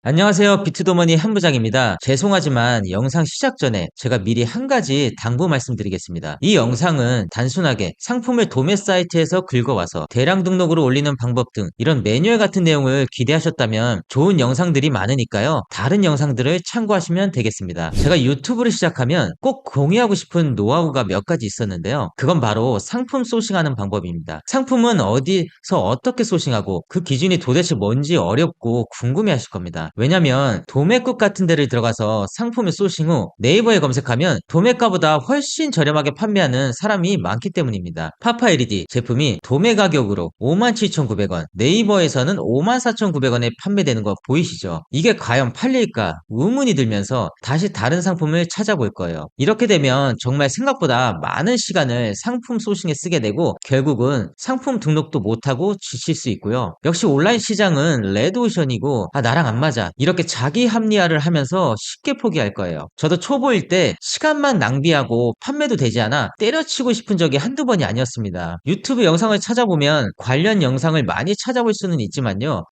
안녕하세요. 비트도머니 한부장입니다. 죄송하지만 영상 시작 전에 제가 미리 한 가지 당부 말씀드리겠습니다. 이 영상은 단순하게 상품을 도매 사이트에서 긁어와서 대량 등록으로 올리는 방법 등 이런 매뉴얼 같은 내용을 기대하셨다면 좋은 영상들이 많으니까요. 다른 영상들을 참고하시면 되겠습니다. 제가 유튜브를 시작하면 꼭 공유하고 싶은 노하우가 몇 가지 있었는데요. 그건 바로 상품 소싱하는 방법입니다. 상품은 어디서 어떻게 소싱하고 그 기준이 도대체 뭔지 어렵고 궁금해하실 겁니다. 왜냐면 도매국 같은 데를 들어가서 상품을 소싱 후 네이버에 검색하면 도매가보다 훨씬 저렴하게 판매하는 사람이 많기 때문입니다. 파파 LED 제품이 도매 가격으로 57,900원, 네이버에서는 54,900원에 판매되는 거 보이시죠? 이게 과연 팔릴까 의문이 들면서 다시 다른 상품을 찾아볼 거예요. 이렇게 되면 정말 생각보다 많은 시간을 상품 소싱에 쓰게 되고 결국은 상품 등록도 못하고 지칠 수 있고요. 역시 온라인 시장은 레드오션이고 나랑 안 맞아 이렇게 자기 합리화를 하면서 쉽게 포기할 거예요. 저도 초보일 때 시간만 낭비하고 판매도 되지 않아 때려치고 싶은 적이 한두 번이 아니었습니다. 유튜브 영상을 찾아보면 관련 영상을 많이 찾아볼 수는 있지만요.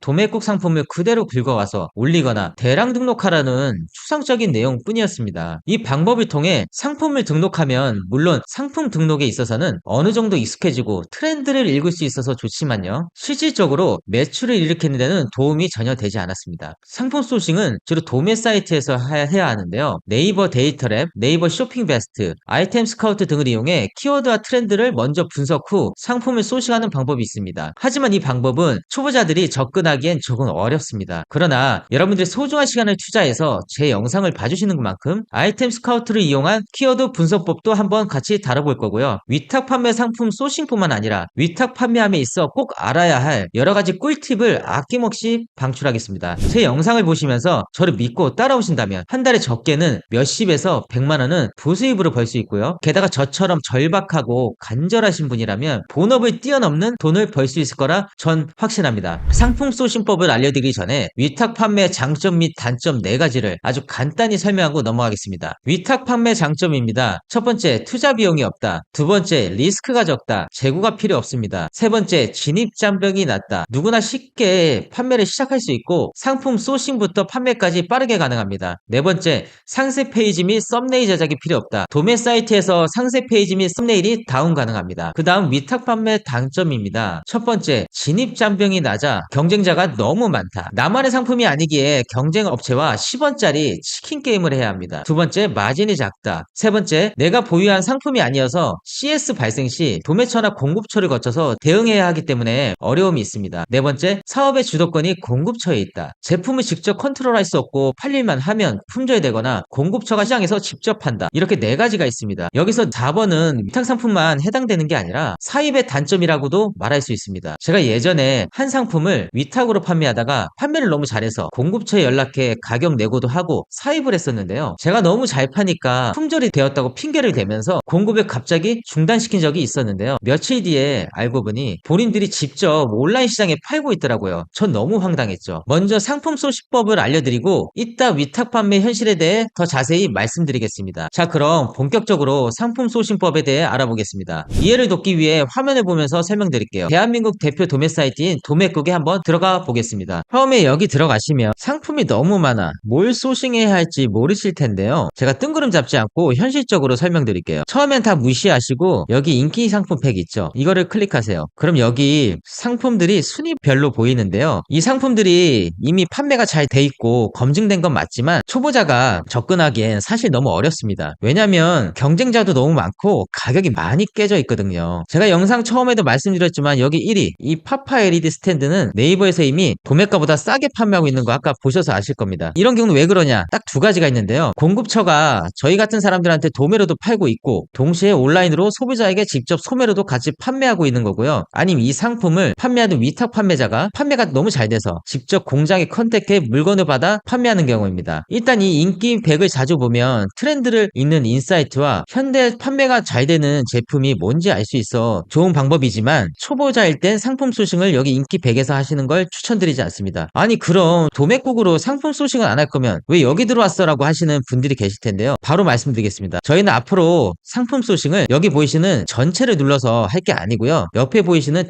도매국 상품을 그대로 긁어와서 올리거나 대량 등록하라는 추상적인 내용뿐이었습니다. 이 방법을 통해 상품을 등록하면 물론 상품 등록에 있어서는 어느 정도 익숙해지고 트렌드를 읽을 수 있어서 좋지만요. 실질적으로 매출을 일으키는 데는 도움이 전혀 되지 않았습니다. 상품 소싱은 주로 도매 사이트에서 해야 하는데요. 네이버 데이터랩, 네이버 쇼핑 베스트, 아이템 스카우트 등을 이용해 키워드와 트렌드를 먼저 분석 후 상품을 소싱하는 방법이 있습니다. 하지만 이 방법은 초보자들이 접근하기엔 조금 어렵습니다. 그러나 여러분들이 소중한 시간을 투자해서 제 영상을 봐주시는 만큼 아이템 스카우트를 이용한 키워드 분석법도 한번 같이 다뤄볼 거고요. 위탁 판매 상품 소싱뿐만 아니라 위탁 판매함에 있어 꼭 알아야 할 여러 가지 꿀팁을 아낌없이 방출하겠습니다. 제 영상을 보시면서 저를 믿고 따라오신다면 한 달에 적게는 몇십에서 100만원은 부수입으로 벌 수 있고요. 게다가 저처럼 절박하고 간절하신 분이라면 본업을 뛰어넘는 돈을 벌 수 있을 거라 전 확신합니다. 상품 소싱법을 알려드리기 전에 위탁 판매 장점 및 단점 4가지를 아주 간단히 설명하고 넘어가겠습니다. 위탁 판매 장점입니다. 첫 번째, 투자 비용이 없다. 두 번째, 리스크가 적다. 재고가 필요 없습니다. 세 번째, 진입 장벽이 낮다. 누구나 쉽게 판매를 시작할 수 있고 상품 소싱부터 판매까지 빠르게 가능합니다. 네 번째, 상세 페이지 및 썸네일 제작이 필요 없다. 도매 사이트에서 상세 페이지 및 썸네일이 다운 가능합니다. 그 다음 위탁 판매 단점입니다. 첫 번째, 진입 장벽이 낮아 경쟁자가 너무 많다. 나만의 상품이 아니기에 경쟁 업체와 10원짜리 치킨 게임을 해야 합니다. 두 번째, 마진이 작다. 세 번째, 내가 보유한 상품이 아니어서 CS 발생 시 도매처나 공급처를 거쳐서 대응해야 하기 때문에 어려움이 있습니다. 네 번째, 사업의 주도권이 공급처에 있다. 제품을 직접 컨트롤할 수 없고 팔릴만 하면 품절되거나 공급처가 시장에서 직접 판다. 이렇게 4가지가 있습니다. 여기서 4번은 위탁 상품만 해당되는 게 아니라 사입의 단점이라고도 말할 수 있습니다. 제가 예전에 한 상품을 위탁으로 판매하다가 판매를 너무 잘해서 공급처에 연락해 가격 내고도 하고 사입을 했었는데요. 제가 너무 잘 파니까 품절이 되었다고 핑계를 대면서 공급을 갑자기 중단시킨 적이 있었는데요. 며칠 뒤에 알고 보니 본인들이 직접 온라인 시장에 팔고 있더라고요. 전 너무 황당했죠. 먼저 상품 소식법을 알려드리고 이따 위탁 판매 현실에 대해 더 자세히 말씀드리겠습니다. 자, 그럼 본격적으로 상품 소싱법에 대해 알아보겠습니다. 이해를 돕기 위해 화면을 보면서 설명드릴게요. 대한민국 대표 도매 사이트인 도매국에 한번 들어가 보겠습니다. 처음에 여기 들어가시면 상품이 너무 많아 뭘 소싱해야 할지 모르실 텐데요. 제가 뜬구름 잡지 않고 현실적으로 설명드릴게요. 처음엔 다 무시하시고 여기 인기 상품 팩 있죠? 이거를 클릭하세요. 그럼 여기 상품들이 순위별로 보이는데요. 이 상품들이 이미 판매가 잘 돼 있고 검증된 건 맞지만 초보자가 접근하기엔 사실 너무 어렵습니다. 왜냐면 경쟁자도 너무 많고 가격이 많이 깨져 있거든요. 제가 영상 처음에도 말씀드렸지만 여기 1위 이 파파 LED 스탠드는 네이버에서 이미 도매가보다 싸게 판매하고 있는 거 아까 보셔서 아실 겁니다. 이런 경우는 왜 그러냐? 딱 2가지가 있는데요. 공급처가 저희 같은 사람들한테 도매로도 팔고 있고 동시에 온라인으로 소비자에게 직접 소매로도 같이 판매하고 있는 거고요. 아니면 이 상품을 판매하는 위탁 판매자가 판매가 너무 잘 돼서 직접 공장에 컨택해 물건을 받아 판매하는 경우입니다. 일단 이 인기 100을 자주 보면 트렌드를 읽는 인사이트와 현대 판매가 잘 되는 제품이 뭔지 알 수 있어 좋은 방법이지만 초보자일 땐 상품 소싱을 여기 인기 100에서 하시는 걸 추천드리지 않습니다. 아니 그럼 도매국으로 상품 소싱을 안 할 거면 왜 여기 들어왔어? 라고 하시는 분들이 계실 텐데요. 바로 말씀드리겠습니다. 저희는 앞으로 상품 소싱을 여기 보이시는 전체를 눌러서 할 게 아니고요. 옆에 보이시는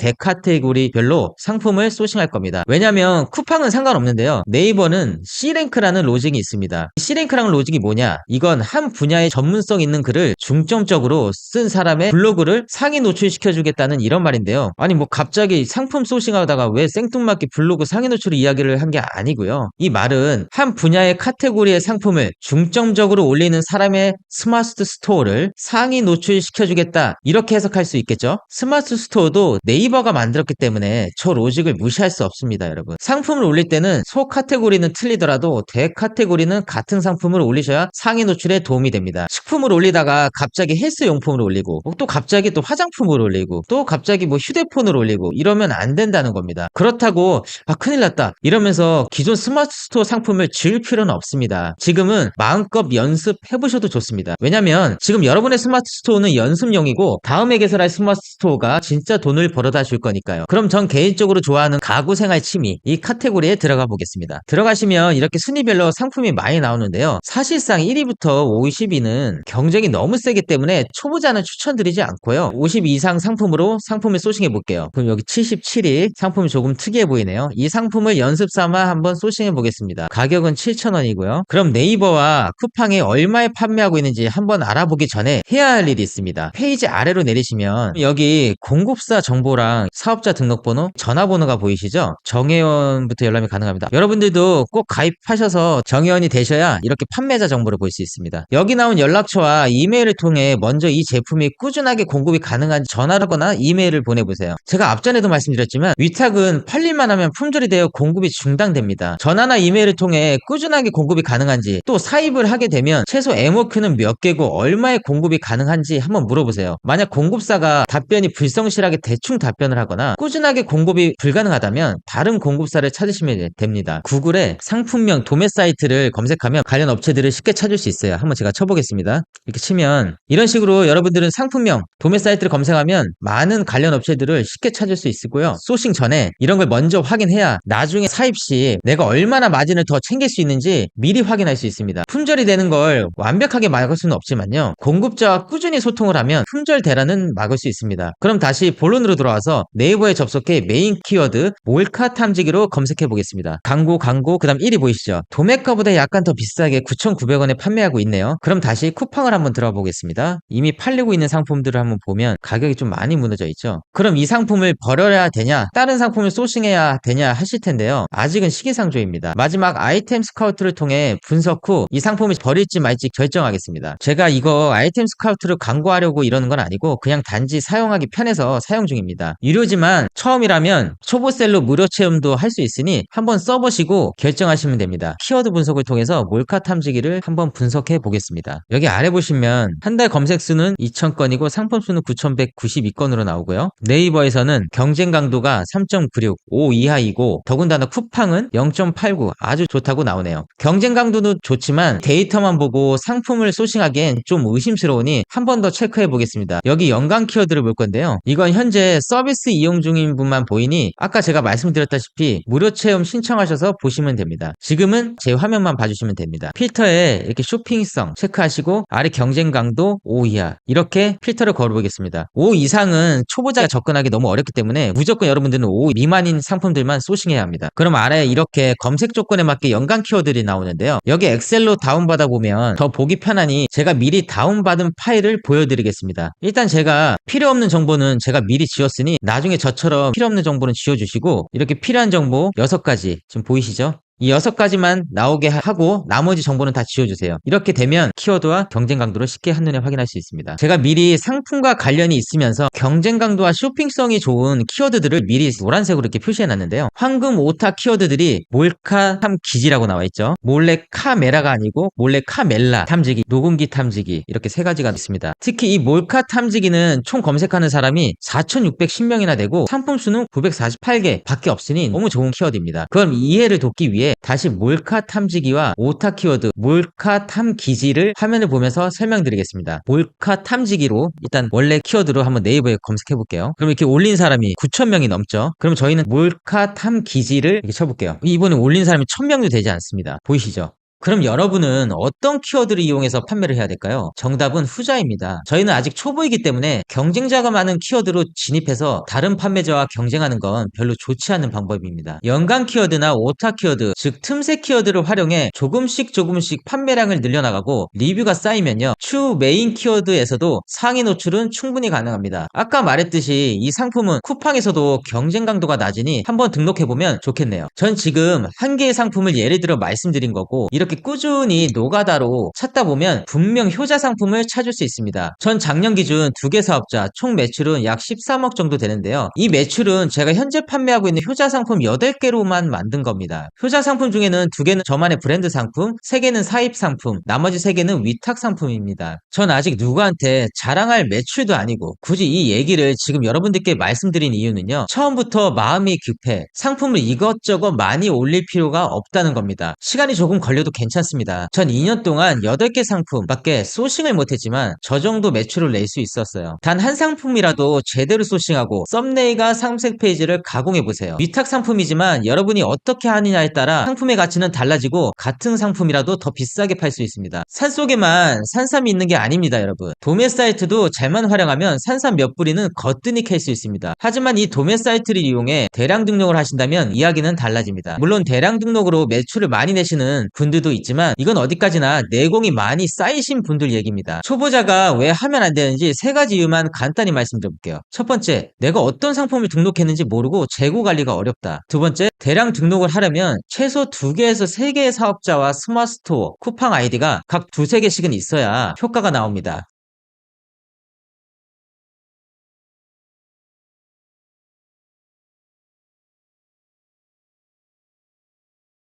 대카테고리별로 상품을 소싱할 겁니다. 왜냐면 쿠팡은 상관없어요. 상관없는데요. 네이버는 C랭크라는 로직이 있습니다. C랭크라는 로직이 뭐냐? 이건 한 분야의 전문성 있는 글을 중점적으로 쓴 사람의 블로그를 상위 노출시켜주겠다는 이런 말인데요. 아니 뭐 갑자기 상품 소싱하다가 왜 생뚱맞게 블로그 상위 노출 이야기를 한 게 아니고요. 이 말은 한 분야의 카테고리의 상품을 중점적으로 올리는 사람의 스마트 스토어를 상위 노출시켜주겠다, 이렇게 해석할 수 있겠죠. 스마트 스토어도 네이버가 만들었기 때문에 저 로직을 무시할 수 없습니다. 여러분, 상품을 올릴 때는 소 카테고리는 틀리더라도 대 카테고리는 같은 상품을 올리셔야 상위 노출에 도움이 됩니다. 식품을 올리다가 갑자기 헬스 용품을 올리고 또 갑자기 또 화장품을 올리고 또 갑자기 뭐 휴대폰을 올리고 이러면 안 된다는 겁니다. 그렇다고 큰일 났다 이러면서 기존 스마트 스토어 상품을 지울 필요는 없습니다. 지금은 마음껏 연습해보셔도 좋습니다. 왜냐면 지금 여러분의 스마트 스토어는 연습용이고 다음에 개설할 스마트 스토어가 진짜 돈을 벌어다 줄 거니까요. 그럼 전 개인적으로 좋아하는 가구 생활 취미, 이 카테고리에 들어가 보겠습니다. 들어가시면 이렇게 순위별로 상품이 많이 나오는데요. 사실상 1위부터 50위는 경쟁이 너무 세기 때문에 초보자는 추천드리지 않고요. 50위 이상 상품으로 상품을 소싱해 볼게요. 그럼 여기 77위 상품이 조금 특이해 보이네요. 이 상품을 연습 삼아 한번 소싱해 보겠습니다. 가격은 7,000원이고요. 그럼 네이버와 쿠팡이 얼마에 판매하고 있는지 한번 알아보기 전에 해야 할 일이 있습니다. 페이지 아래로 내리시면 여기 공급사 정보랑 사업자 등록번호, 전화번호가 보이시죠? 정회원부터 열람이 가능합니다. 여러분들도 꼭 가입하셔서 정회원이 되셔야 이렇게 판매자 정보를 볼 수 있습니다. 여기 나온 연락처와 이메일을 통해 먼저 이 제품이 꾸준하게 공급이 가능한지 전화하거나 이메일을 보내보세요. 제가 앞전에도 말씀드렸지만 위탁은 팔릴만 하면 품절이 되어 공급이 중단됩니다. 전화나 이메일을 통해 꾸준하게 공급이 가능한지, 또 사입을 하게 되면 최소 MOQ는 몇 개고 얼마의 공급이 가능한지 한번 물어보세요. 만약 공급사가 답변이 불성실하게 대충 답변을 하거나 꾸준하게 공급이 불가능하다면 다른 공급사를 찾으시면 됩니다. 구글에 상품명 도매 사이트를 검색하면 관련 업체들을 쉽게 찾을 수 있어요. 한번 제가 쳐보겠습니다. 이렇게 치면 이런 식으로 여러분들은 상품명 도매 사이트를 검색하면 많은 관련 업체들을 쉽게 찾을 수 있고요. 소싱 전에 이런 걸 먼저 확인해야 나중에 사입 시 내가 얼마나 마진을 더 챙길 수 있는지 미리 확인할 수 있습니다. 품절이 되는 걸 완벽하게 막을 수는 없지만요, 공급자와 꾸준히 소통을 하면 품절 대란은 막을 수 있습니다. 그럼 다시 본론으로 돌아와서 네이버에 접속해 메인 키워드 몰카 탐지기로 검색해 보겠습니다. 광고 그 다음 1위 보이시죠? 도매가보다 약간 더 비싸게 9,900원에 판매하고 있네요. 그럼 다시 쿠팡을 한번 들어가 보겠습니다. 이미 팔리고 있는 상품들을 한번 보면 가격이 좀 많이 무너져 있죠. 그럼 이 상품을 버려야 되냐, 다른 상품을 소싱해야 되냐 하실 텐데요. 아직은 시기상조입니다. 마지막 아이템 스카우트를 통해 분석 후 이 상품을 버릴지 말지 결정하겠습니다. 제가 이거 아이템 스카우트를 광고하려고 이러는 건 아니고 그냥 단지 사용하기 편해서 사용 중입니다. 유료지만 처음이라면 초보셀로 무료 체험도 할 수 있으니 한번 써보시고 결정하시면 됩니다. 키워드 분석을 통해서 몰카 탐지기를 한번 분석해 보겠습니다. 여기 아래 보시면 한 달 검색 수는 2,000건이고 상품 수는 9,192건으로 나오고요. 네이버에서는 경쟁 강도가 3.96, 5 이하이고 더군다나 쿠팡은 0.89, 아주 좋다고 나오네요. 경쟁 강도도 좋지만 데이터만 보고 상품을 소싱하기엔 좀 의심스러우니 한 번 더 체크해 보겠습니다. 여기 연관 키워드를 볼 건데요. 이건 현재 서비스 이용 중인 분만 보이니 아까 제가 말씀드렸다시피 무료 체험 신청하셔서 보시면 됩니다. 지금은 제 화면만 봐주시면 됩니다. 필터에 이렇게 쇼핑성 체크하시고 아래 경쟁 강도 5 이하 이렇게 필터를 걸어보겠습니다. 5 이상은 초보자가 접근하기 너무 어렵기 때문에 무조건 여러분들은 5 미만인 상품들만 소싱해야 합니다. 그럼 아래 이렇게 검색 조건에 맞게 연관 키워드들이 나오는데요. 여기 엑셀로 다운받아 보면 더 보기 편하니 제가 미리 다운받은 파일을 보여드리겠습니다. 일단 제가 필요 없는 정보는 제가 미리 지웠으니 나중에 저처럼 필요 없는 정보는 지워주시고 이렇게 필요한 정보 6가지 지금 보이시죠? 이 6가지만 나오게 하고 나머지 정보는 다 지워주세요. 이렇게 되면 키워드와 경쟁 강도를 쉽게 한눈에 확인할 수 있습니다. 제가 미리 상품과 관련이 있으면서 경쟁 강도와 쇼핑성이 좋은 키워드들을 미리 노란색으로 이렇게 표시해 놨는데요. 황금 오타 키워드들이 몰카 탐기지라고 나와 있죠. 몰래 카메라가 아니고 몰래 카멜라 탐지기, 녹음기 탐지기, 이렇게 3가지가 있습니다. 특히 이 몰카 탐지기는 총 검색하는 사람이 4,610명이나 되고 상품 수는 948개 밖에 없으니 너무 좋은 키워드입니다. 그럼 이해를 돕기 위해 다시 몰카 탐지기와 오타 키워드 몰카 탐기지를 화면을 보면서 설명드리겠습니다. 몰카 탐지기로 일단 원래 키워드로 한번 네이버에 검색해 볼게요. 그럼 이렇게 올린 사람이 9,000명이 넘죠. 그럼 저희는 몰카 탐기지를 이렇게 쳐볼게요. 이번에 올린 사람이 1,000명도 되지 않습니다. 보이시죠? 그럼 여러분은 어떤 키워드를 이용해서 판매를 해야 될까요? 정답은 후자입니다. 저희는 아직 초보이기 때문에 경쟁자가 많은 키워드로 진입해서 다른 판매자와 경쟁하는 건 별로 좋지 않은 방법입니다. 연관 키워드나 오타 키워드, 즉 틈새 키워드를 활용해 조금씩 판매량을 늘려나가고 리뷰가 쌓이면요, 추후 메인 키워드에서도 상위 노출은 충분히 가능합니다. 아까 말했듯이 이 상품은 쿠팡에서도 경쟁 강도가 낮으니 한번 등록해보면 좋겠네요. 전 지금 한 개의 상품을 예를 들어 말씀드린 거고, 이렇게 꾸준히 노가다로 찾다 보면 분명 효자 상품을 찾을 수 있습니다. 전 작년 기준 2개 사업자 총 매출은 약 13억 정도 되는데요. 이 매출은 제가 현재 판매하고 있는 효자 상품 8개로만 만든 겁니다. 효자 상품 중에는 2개는 저만의 브랜드 상품, 3개는 사입 상품, 나머지 3개는 위탁 상품입니다. 전 아직 누구한테 자랑할 매출도 아니고 굳이 이 얘기를 지금 여러분들께 말씀드린 이유는요, 처음부터 마음이 급해 상품을 이것저것 많이 올릴 필요가 없다는 겁니다. 시간이 조금 걸려도 괜찮습니다. 전 2년 동안 8개 상품밖에 소싱을 못했지만 저 정도 매출을 낼 수 있었어요. 단 한 상품이라도 제대로 소싱하고 썸네일과 상세 페이지를 가공해보세요. 위탁 상품이지만 여러분이 어떻게 하느냐에 따라 상품의 가치는 달라지고 같은 상품이라도 더 비싸게 팔 수 있습니다. 산속에만 산삼이 있는 게 아닙니다, 여러분. 도매 사이트도 잘만 활용하면 산삼 몇 뿌리는 거뜬히 캘 수 있습니다. 하지만 이 도매 사이트를 이용해 대량 등록을 하신다면 이야기는 달라집니다. 물론 대량 등록으로 매출을 많이 내시는 분들도 있지만 이건 어디까지나 내공이 많이 쌓이신 분들 얘기입니다. 초보자가 왜 하면 안 되는지 3가지 이유만 간단히 말씀드려볼게요. 첫 번째, 내가 어떤 상품을 등록했는지 모르고 재고 관리가 어렵다. 두 번째, 대량 등록을 하려면 최소 2개에서 3개의 사업자와 스마트 스토어, 쿠팡 아이디가 각 2~3개씩은 있어야 효과가 나옵니다.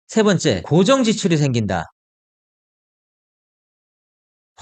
세 번째, 고정 지출이 생긴다.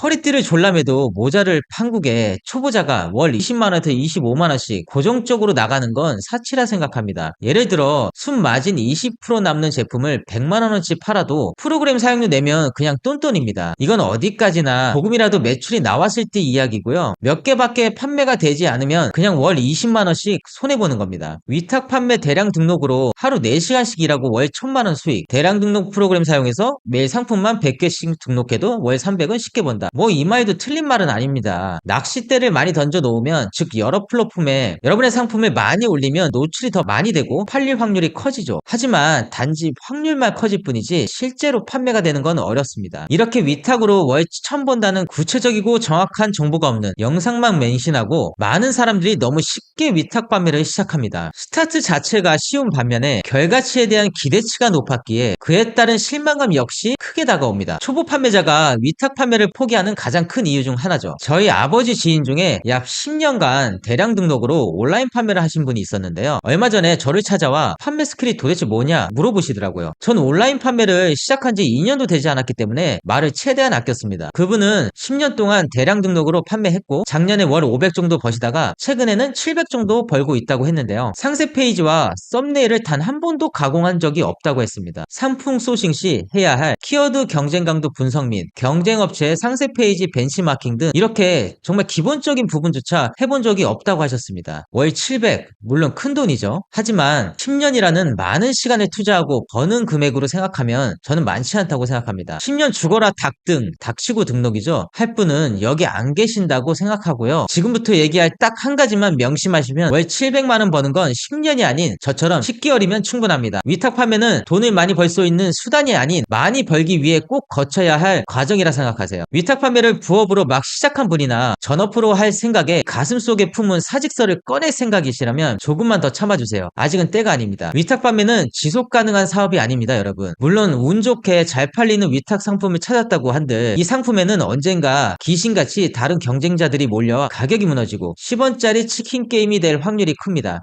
허리띠를 졸라매도 모자를 판국에 초보자가 월 20만원에서 25만원씩 고정적으로 나가는 건 사치라 생각합니다. 예를 들어 순마진 20% 남는 제품을 100만원어치 팔아도 프로그램 사용료 내면 그냥 똔똔입니다. 이건 어디까지나 조금이라도 매출이 나왔을 때 이야기고요. 몇 개밖에 판매가 되지 않으면 그냥 월 20만원씩 손해보는 겁니다. 위탁 판매 대량 등록으로 하루 4시간씩 일하고 월 1000만원 수익, 대량 등록 프로그램 사용해서 매일 상품만 100개씩 등록해도 월 300은 쉽게 번다. 뭐 이 말도 틀린 말은 아닙니다. 낚싯대를 많이 던져 놓으면, 즉 여러 플랫폼에 여러분의 상품을 많이 올리면 노출이 더 많이 되고 팔릴 확률이 커지죠. 하지만 단지 확률만 커질 뿐이지 실제로 판매가 되는 건 어렵습니다. 이렇게 위탁으로 월 1000 번다는 구체적이고 정확한 정보가 없는 영상만 맹신하고 많은 사람들이 너무 쉽게 위탁 판매를 시작합니다. 스타트 자체가 쉬운 반면에 결과치에 대한 기대치가 높았기에 그에 따른 실망감 역시 크게 다가옵니다. 초보 판매자가 위탁 판매를 포기하는 가장 큰 이유 중 하나죠. 저희 아버지 지인 중에 약 10년간 대량 등록으로 온라인 판매를 하신 분이 있었는데요. 얼마 전에 저를 찾아와 판매 스킬이 도대체 뭐냐 물어보시더라고요. 전 온라인 판매를 시작한 지 2년도 되지 않았기 때문에 말을 최대한 아꼈습니다. 그분은 10년 동안 대량 등록으로 판매했고 작년에 월 500 정도 버시다가 최근에는 700 정도 벌고 있다고 했는데요. 상세 페이지와 썸네일을 단 한 번도 가공한 적이 없다고 했습니다. 상품 소싱 시 해야 할 키워드 경쟁 강도 분석 및 경쟁업체의 상세 페이지 벤치마킹 등 이렇게 정말 기본적인 부분조차 해본 적이 없다고 하셨습니다. 월 700, 물론 큰 돈이죠. 하지만 10년이라는 많은 시간을 투자하고 버는 금액으로 생각하면 저는 많지 않다고 생각합니다. 10년 죽어라 닭등, 닥치고 등록이죠. 할 분은 여기 안 계신다고 생각하고요. 지금부터 얘기할 딱 한 가지만 명심하시면 월 700만 원 버는 건 10년이 아닌 저처럼 10개월이면 충분합니다. 위탁 판매는 돈을 많이 벌 수 있는 수단이 아닌 많이 벌기 위해 꼭 거쳐야 할 과정이라 생각하세요. 위탁 판매를 부업으로 막 시작한 분이나 전업으로 할 생각에 가슴속에 품은 사직서를 꺼낼 생각이시라면 조금만 더 참아주세요. 아직은 때가 아닙니다. 위탁 판매는 지속 가능한 사업이 아닙니다, 여러분. 물론 운 좋게 잘 팔리는 위탁 상품을 찾았다고 한들 이 상품에는 언젠가 귀신같이 다른 경쟁자들이 몰려와 가격이 무너지고 10원짜리 치킨 게임이 될 확률이 큽니다.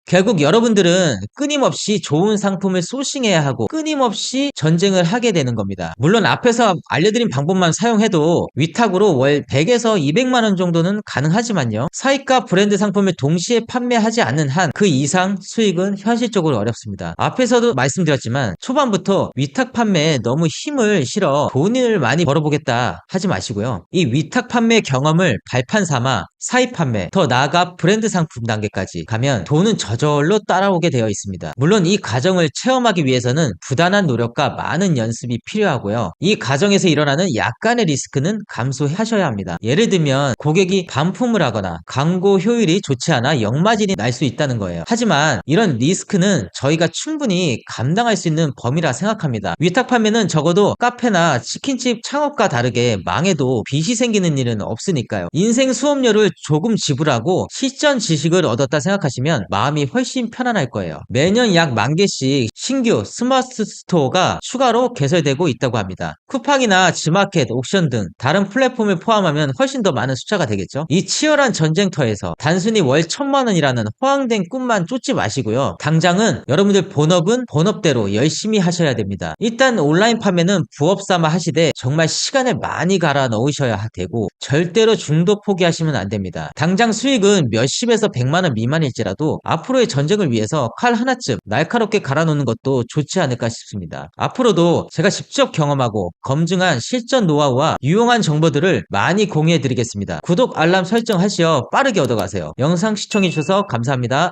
결국 여러분들은 끊임없이 좋은 상품을 소싱해야 하고 끊임없이 전쟁을 하게 되는 겁니다. 물론 앞에서 알려드린 방법만 사용해도 위탁으로 월 100에서 200만 원 정도는 가능하지만요. 사입과 브랜드 상품을 동시에 판매하지 않는 한 그 이상 수익은 현실적으로 어렵습니다. 앞에서도 말씀드렸지만 초반부터 위탁 판매에 너무 힘을 실어 돈을 많이 벌어보겠다 하지 마시고요. 이 위탁 판매 경험을 발판 삼아 사입 판매, 더 나아가 브랜드 상품 단계까지 가면 돈은 저절로 따라오게 되어 있습니다. 물론 이 과정을 체험하기 위해서는 부단한 노력과 많은 연습이 필요하고요. 이 과정에서 일어나는 약간의 리스크는 감수하셔야 합니다. 예를 들면 고객이 반품을 하거나 광고 효율이 좋지 않아 역마진이 날 수 있다는 거예요. 하지만 이런 리스크는 저희가 충분히 감당할 수 있는 범위라 생각합니다. 위탁 판매는 적어도 카페나 치킨집 창업과 다르게 망해도 빚이 생기는 일은 없으니까요. 인생 수업료를 조금 지불하고 실전 지식을 얻었다 생각하시면 마음이 훨씬 편안할 거예요. 매년 약 10,000개씩 신규 스마트 스토어가 추가로 개설되고 있다고 합니다. 쿠팡이나 지마켓, 옥션 등 다른 플랫폼을 포함하면 훨씬 더 많은 숫자가 되겠죠. 이 치열한 전쟁터에서 단순히 월 1,000만 원이라는 허황된 꿈만 쫓지 마시고요. 당장은 여러분들 본업은 본업대로 열심히 하셔야 됩니다. 일단 온라인 판매는 부업 삼아 하시되 정말 시간을 많이 갈아 넣으셔야 되고 절대로 중도 포기하시면 안 됩니다. 당장 수익은 몇십에서 100만 원 미만일지라도 앞으로의 전쟁을 위해서 칼 하나쯤 날카롭게 갈아 놓는 것도 좋지 않을까 싶습니다. 앞으로도 제가 직접 경험하고 검증한 실전 노하우와 유용한 정보들을 많이 공유해 드리겠습니다. 구독, 알람 설정하시어 빠르게 얻어가세요. 영상 시청해 주셔서 감사합니다.